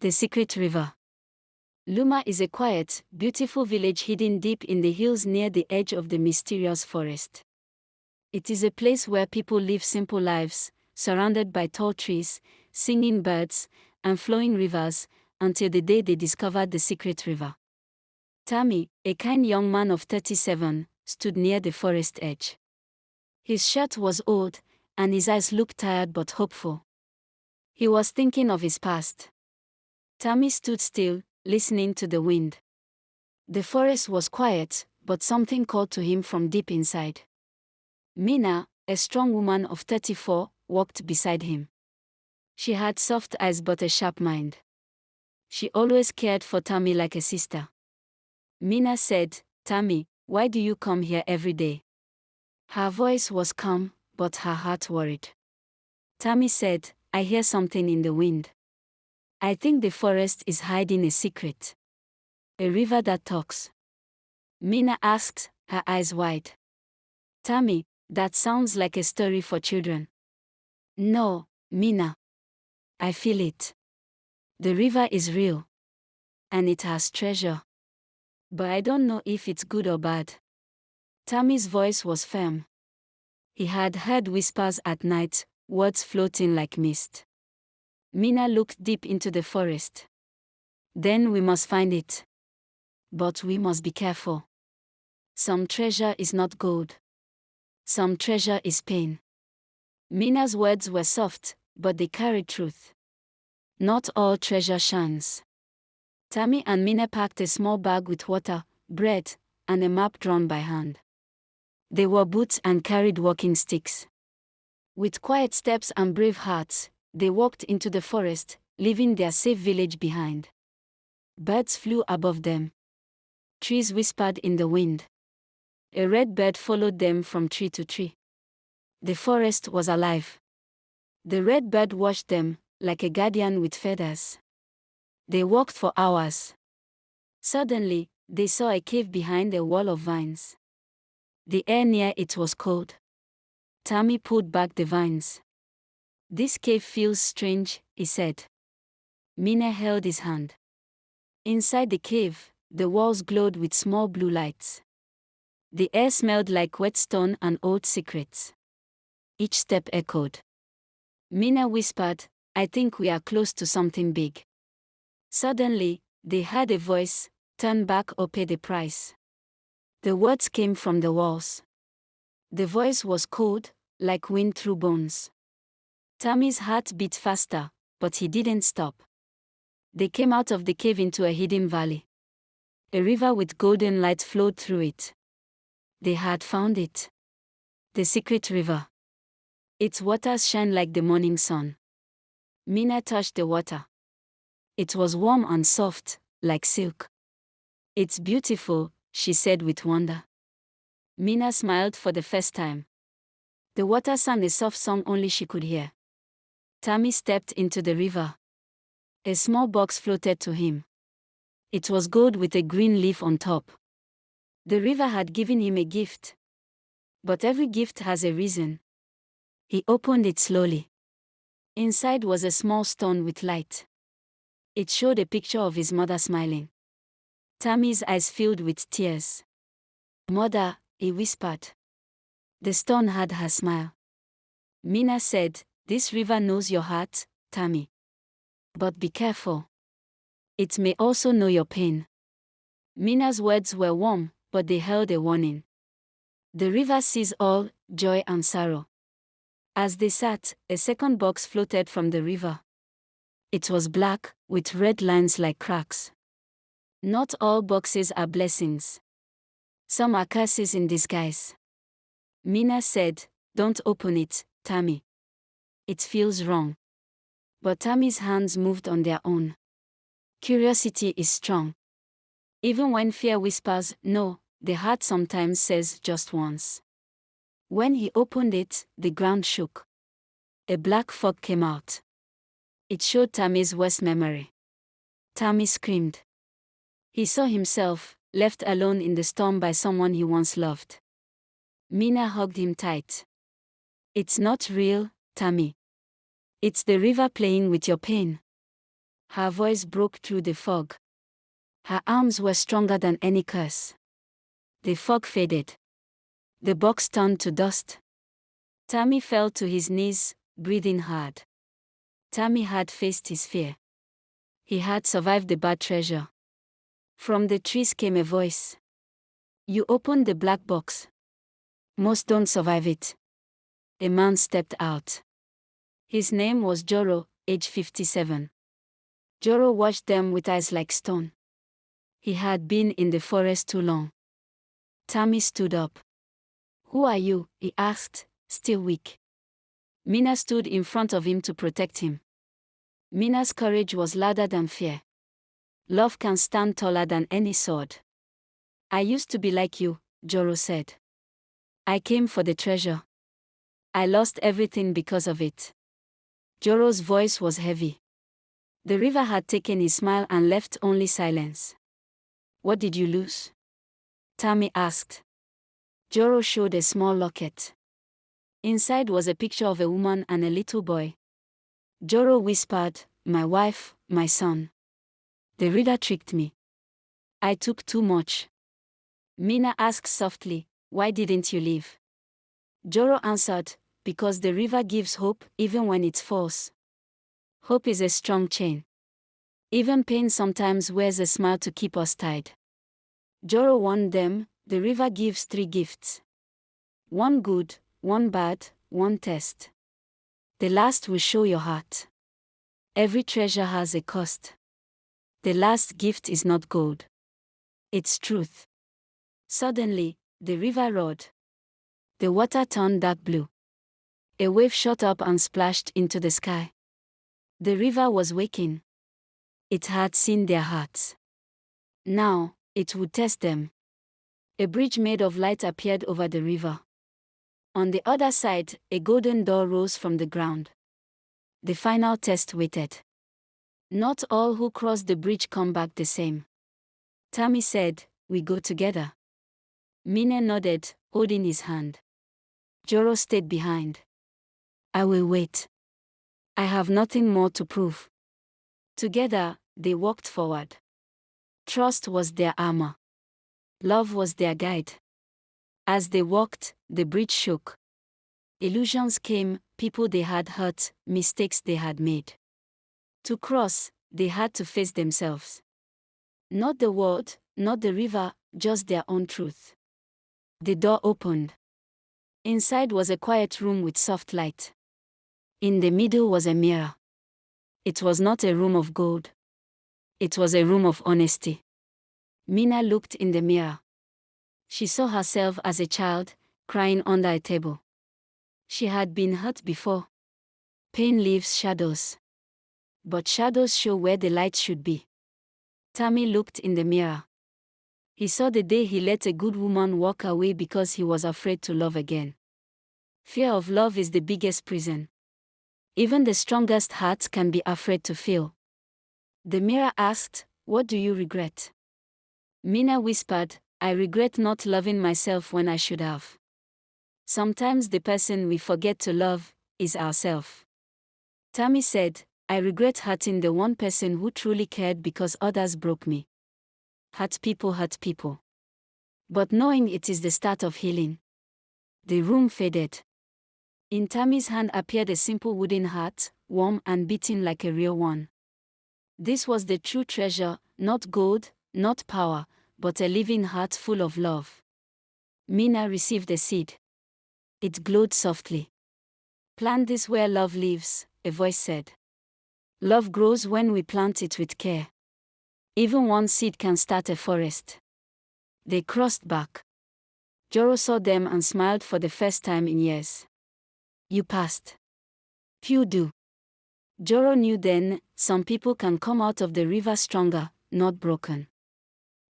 The Secret River. Luma is a quiet, beautiful village hidden deep in the hills near the edge of the mysterious forest. It is a place where people live simple lives, surrounded by tall trees, singing birds, and flowing rivers, until the day they discovered the secret river. Tammy, a kind young man of 37, stood near the forest edge. His shirt was old, and his eyes looked tired but hopeful. He was thinking of his past. Tammy stood still, listening to the wind. The forest was quiet, but something called to him from deep inside. Mina, a strong woman of 34, walked beside him. She had soft eyes but a sharp mind. She always cared for Tammy like a sister. Mina said, "Tammy, why do you come here every day?" Her voice was calm, but her heart worried. Tammy said, "I hear something in the wind. I think the forest is hiding a secret. A river that talks." Mina asked, her eyes wide. "Tammy, that sounds like a story for children." "No, Mina. I feel it. The river is real. And it has treasure. But I don't know if it's good or bad." Tammy's voice was firm. He had heard whispers at night, words floating like mist. Mina looked deep into the forest. "Then we must find it. But we must be careful. Some treasure is not gold. Some treasure is pain." Mina's words were soft, but they carried truth. Not all treasure shines. Tammy and Mina packed a small bag with water, bread, and a map drawn by hand. They wore boots and carried walking sticks. With quiet steps and brave hearts, they walked into the forest, leaving their safe village behind. Birds flew above them. Trees whispered in the wind. A red bird followed them from tree to tree. The forest was alive. The red bird watched them, like a guardian with feathers. They walked for hours. Suddenly, they saw a cave behind a wall of vines. The air near it was cold. Tammy pulled back the vines. "This cave feels strange," he said. Mina held his hand. Inside the cave, the walls glowed with small blue lights. The air smelled like wet stone and old secrets. Each step echoed. Mina whispered, "I think we are close to something big." Suddenly, they heard a voice, "Turn back or pay the price." The words came from the walls. The voice was cold, like wind through bones. Tammy's heart beat faster, but he didn't stop. They came out of the cave into a hidden valley. A river with golden light flowed through it. They had found it. The secret river. Its waters shine like the morning sun. Mina touched the water. It was warm and soft, like silk. "It's beautiful," she said with wonder. Mina smiled for the first time. The water sang a soft song only she could hear. Tammy stepped into the river. A small box floated to him. It was gold with a green leaf on top. The river had given him a gift. But every gift has a reason. He opened it slowly. Inside was a small stone with light. It showed a picture of his mother smiling. Tammy's eyes filled with tears. "Mother," he whispered. The stone had her smile. Mina said, "This river knows your heart, Tammy. But be careful. It may also know your pain." Mina's words were warm, but they held a warning. The river sees all, joy and sorrow. As they sat, a second box floated from the river. It was black, with red lines like cracks. Not all boxes are blessings. Some are curses in disguise. Mina said, "Don't open it, Tammy. It feels wrong." But Tammy's hands moved on their own. Curiosity is strong. Even when fear whispers no, the heart sometimes says just once. When he opened it, the ground shook. A black fog came out. It showed Tammy's worst memory. Tammy screamed. He saw himself, left alone in the storm by someone he once loved. Mina hugged him tight. "It's not real, Tammy. It's the river playing with your pain." Her voice broke through the fog. Her arms were stronger than any curse. The fog faded. The box turned to dust. Tammy fell to his knees, breathing hard. Tammy had faced his fear. He had survived the bad treasure. From the trees came a voice. You opened the black box. Most don't survive it. A man stepped out. His name was Joro, age 57. Joro watched them with eyes like stone. He had been in the forest too long. Tammy stood up. Who are you? He asked, still weak. Mina stood in front of him to protect him. Mina's courage was louder than fear. Love can stand taller than any sword. I used to be like you, Joro said. I came for the treasure. I lost everything because of it. Joro's voice was heavy. The river had taken his smile and left only silence. What did you lose? Tammy asked. Joro showed a small locket. Inside was a picture of a woman and a little boy. Joro whispered, my wife, my son. The reader tricked me. I took too much. Mina asked softly, why didn't you leave? Joro answered, because the river gives hope even when it's false. Hope is a strong chain. Even pain sometimes wears a smile to keep us tied. Joro warned them, the river gives 3 gifts. One good, one bad, one test. The last will show your heart. Every treasure has a cost. The last gift is not gold. It's truth. Suddenly, the river roared. The water turned dark blue. A wave shot up and splashed into the sky. The river was waking. It had seen their hearts. Now, it would test them. A bridge made of light appeared over the river. On the other side, a golden door rose from the ground. The final test waited. Not all who cross the bridge come back the same. Tammy said, we go together. Mina nodded, holding his hand. Joro stayed behind. I will wait. I have nothing more to prove. Together, they walked forward. Trust was their armor. Love was their guide. As they walked, the bridge shook. Illusions came, people they had hurt, mistakes they had made. To cross, they had to face themselves. Not the world, not the river, just their own truth. The door opened. Inside was a quiet room with soft light. In the middle was a mirror. It was not a room of gold. It was a room of honesty. Mina looked in the mirror. She saw herself as a child, crying under a table. She had been hurt before. Pain leaves shadows. But shadows show where the light should be. Tammy looked in the mirror. He saw the day he let a good woman walk away because he was afraid to love again. Fear of love is the biggest prison. Even the strongest hearts can be afraid to feel. The mirror asked, what do you regret? Mina whispered, I regret not loving myself when I should have. Sometimes the person we forget to love is ourselves. Tammy said, I regret hurting the one person who truly cared because others broke me. Hurt people. But knowing it is the start of healing. The room faded. In Tammy's hand appeared a simple wooden heart, warm and beating like a real one. This was the true treasure, not gold, not power, but a living heart full of love. Mina received a seed. It glowed softly. Plant this where love lives, a voice said. Love grows when we plant it with care. Even one seed can start a forest. They crossed back. Joro saw them and smiled for the first time in years. You passed. Few do. Joro knew then, some people can come out of the river stronger, not broken.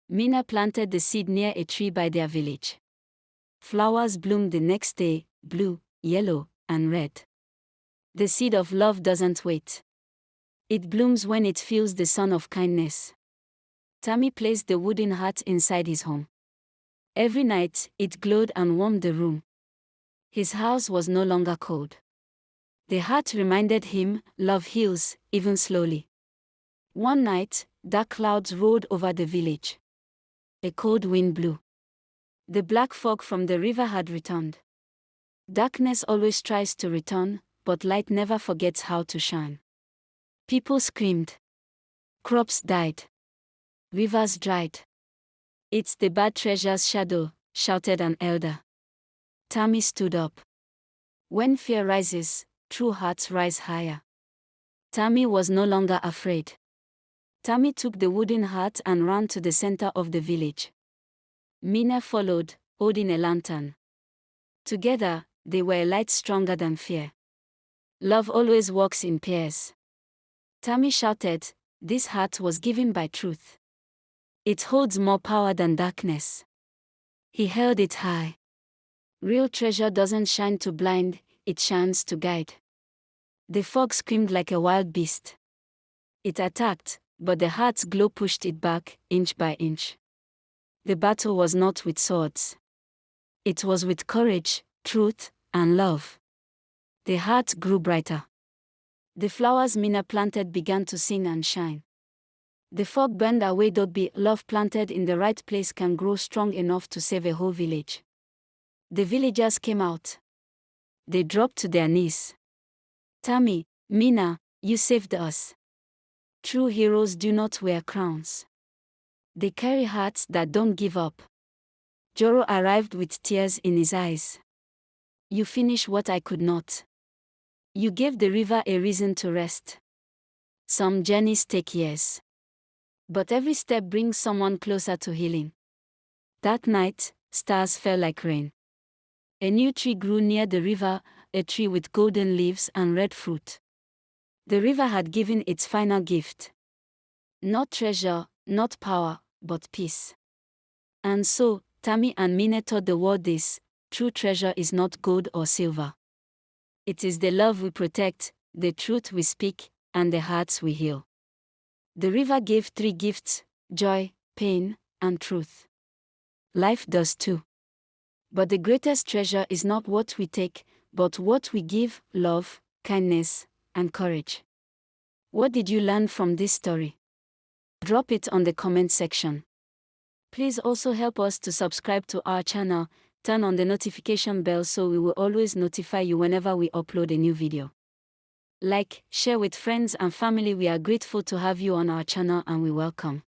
Mina planted the seed near a tree by their village. Flowers bloomed the next day, blue, yellow, and red. The seed of love doesn't wait. It blooms when it feels the sun of kindness. Tammy placed the wooden heart inside his home. Every night, it glowed and warmed the room. His house was no longer cold. The heart reminded him, love heals, even slowly. One night, dark clouds rolled over the village. A cold wind blew. The black fog from the river had returned. Darkness always tries to return, but light never forgets how to shine. People screamed. Crops died. Rivers dried. "It's the bad treasure's shadow," shouted an elder. Tammy stood up. When fear rises, true hearts rise higher. Tammy was no longer afraid. Tammy took the wooden hat and ran to the center of the village. Mina followed, holding a lantern. Together, they were a light stronger than fear. Love always walks in pairs. Tammy shouted, "This hat was given by truth. It holds more power than darkness." He held it high. Real treasure doesn't shine to blind, it shines to guide. The fog screamed like a wild beast. It attacked, but the heart's glow pushed it back, inch by inch. The battle was not with swords. It was with courage, truth, and love. The heart grew brighter. The flowers Mina planted began to sing and shine. The fog burned away. Love planted in the right place can grow strong enough to save a whole village. The villagers came out. They dropped to their knees. "Tammy, Mina, you saved us." True heroes do not wear crowns. They carry hearts that don't give up. Joro arrived with tears in his eyes. "You finished what I could not. You gave the river a reason to rest. Some journeys take years. But every step brings someone closer to healing." That night, stars fell like rain. A new tree grew near the river, a tree with golden leaves and red fruit. The river had given its final gift. Not treasure, not power, but peace. And so, Tammy and Mina taught the world this: true treasure is not gold or silver. It is the love we protect, the truth we speak, and the hearts we heal. The river gave 3 gifts: joy, pain, and truth. Life does too. But the greatest treasure is not what we take, but what we give: love, kindness, and courage. What did you learn from this story? Drop it on the comment section. Please also help us to subscribe to our channel, turn on the notification bell so we will always notify you whenever we upload a new video. Like, share with friends and family. We are grateful to have you on our channel and we welcome.